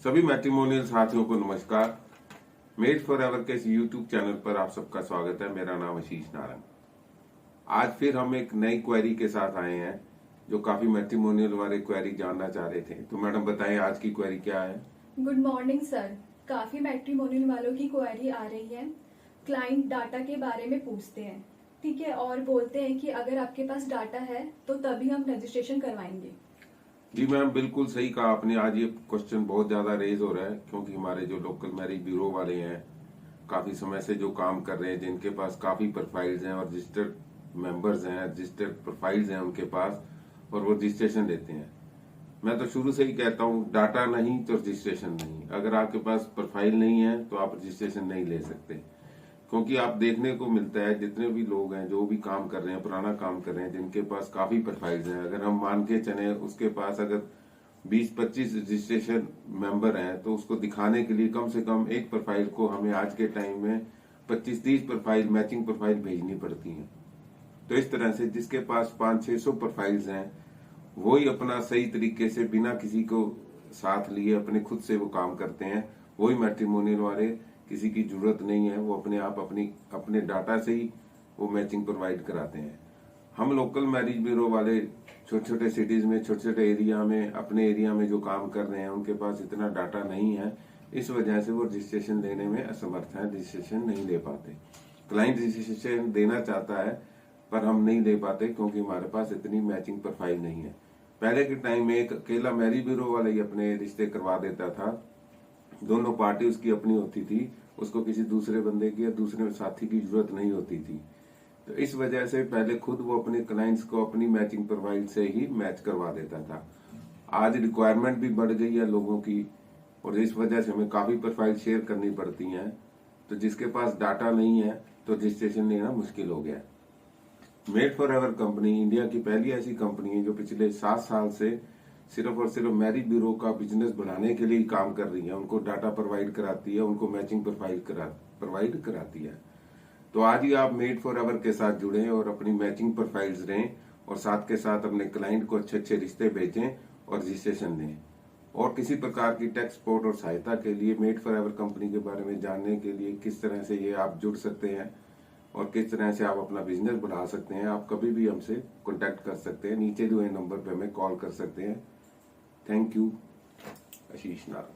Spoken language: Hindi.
सभी मैट्रिमोनियल साथियों को नमस्कार। मेड फॉर एवर के इस यूट्यूब चैनल पर आप सबका स्वागत है। मेरा नाम आशीष नारायण। आज फिर हम एक नई क्वेरी के साथ आए हैं जो काफी मैट्रिमोनियल वाले क्वेरी जानना चाह रहे थे। तो मैडम बताएं आज की क्वेरी क्या है। Good morning sir. काफी मैट्रिमोनियल वालों की क्वेरी आ रही है। क्लाइंट डाटा के बारे में पूछते हैं, ठीक है, और बोलते हैं कि अगर आपके पास डाटा है तो तभी हम रजिस्ट्रेशन करवाएंगे। जी मैम, बिल्कुल सही कहा आपने। आज ये क्वेश्चन बहुत ज्यादा रेज हो रहा है क्योंकि हमारे जो लोकल मैरिज ब्यूरो वाले हैं काफी समय से जो काम कर रहे हैं, जिनके पास काफी प्रोफाइल्स हैं और रजिस्टर्ड मेंबर्स हैं, रजिस्टर्ड प्रोफाइल्स हैं उनके पास, और वो रजिस्ट्रेशन लेते हैं। मैं तो शुरू से ही कहता हूँ, डाटा नहीं तो रजिस्ट्रेशन नहीं। अगर आपके पास प्रोफाइल नहीं है तो आप रजिस्ट्रेशन नहीं ले सकते, क्योंकि आप देखने को मिलता है जितने भी लोग हैं जो भी काम कर रहे हैं, पुराना काम कर रहे हैं, जिनके पास काफी प्रोफाइल्स हैं, अगर हम मान के चले उसके पास अगर 20-25 रजिस्ट्रेशन मेंबर हैं तो उसको दिखाने के लिए कम से कम एक प्रोफाइल को हमें आज के टाइम में 25-30 प्रोफाइल मैचिंग प्रोफाइल भेजनी पड़ती है। तो इस तरह से जिसके पास 500-600 प्रोफाइल्स हैं वही अपना सही तरीके से बिना किसी को साथ लिए अपने खुद से वो काम करते हैं। वही मैट्रिमोनियल वाले, किसी की जरूरत नहीं है, वो अपने आप अपने डाटा से ही वो मैचिंग प्रोवाइड कराते हैं। हम लोकल मैरिज ब्यूरो वाले छोटे छोटे सिटीज में, छोटे छोटे एरिया में, अपने एरिया में जो काम कर रहे हैं उनके पास इतना डाटा नहीं है। इस वजह से वो रजिस्ट्रेशन देने में असमर्थ है, रजिस्ट्रेशन नहीं दे पाते। क्लाइंट रजिस्ट्रेशन देना चाहता है पर हम नहीं दे पाते क्योंकि हमारे पास इतनी मैचिंग प्रोफाइल नहीं है। पहले के टाइम में एक अकेला मैरिज ब्यूरो वाला ही अपने रिश्ते करवा देता था। दोनों पार्टी उसकी अपनी होती थी, उसको किसी दूसरे बंदे की या दूसरे साथी की जरूरत नहीं होती थी। तो इस वजह से पहले खुद वो अपने क्लाइंट्स को अपनी मैचिंग प्रोफाइल से ही मैच करवा देता था। आज रिक्वायरमेंट भी बढ़ गई है लोगों की और इस वजह से हमें काफी प्रोफाइल शेयर करनी पड़ती हैं। तो जिसके पास डाटा नहीं है तो रजिस्ट्रेशन लेना मुश्किल हो गया। Made for ever company India की पहली ऐसी कंपनी है जो पिछले 7 साल से सिर्फ और सिर्फ मैरिज ब्यूरो का बिजनेस बढ़ाने के लिए काम कर रही है। उनको डाटा प्रोवाइड कराती है, उनको मैचिंग प्रोफाइल प्रोवाइड कराती है। तो आज ही आप मेड फॉर एवर के साथ जुड़ें और अपनी मैचिंग प्रोफाइल्स दें और साथ के साथ अपने क्लाइंट को अच्छे अच्छे रिश्ते भेजें और रजिस्ट्रेशन दें। और किसी प्रकार की टेक सपोर्ट और सहायता के लिए मेड फॉर एवर कंपनी के बारे में जानने के लिए किस तरह से ये आप जुड़ सकते हैं और किस तरह से आप अपना बिजनेस बढ़ा सकते हैं, आप कभी भी हमसे कांटेक्ट कर सकते हैं। नीचे दिए नंबर पे हमें कॉल कर सकते हैं। Thank you. आशीष नारायण।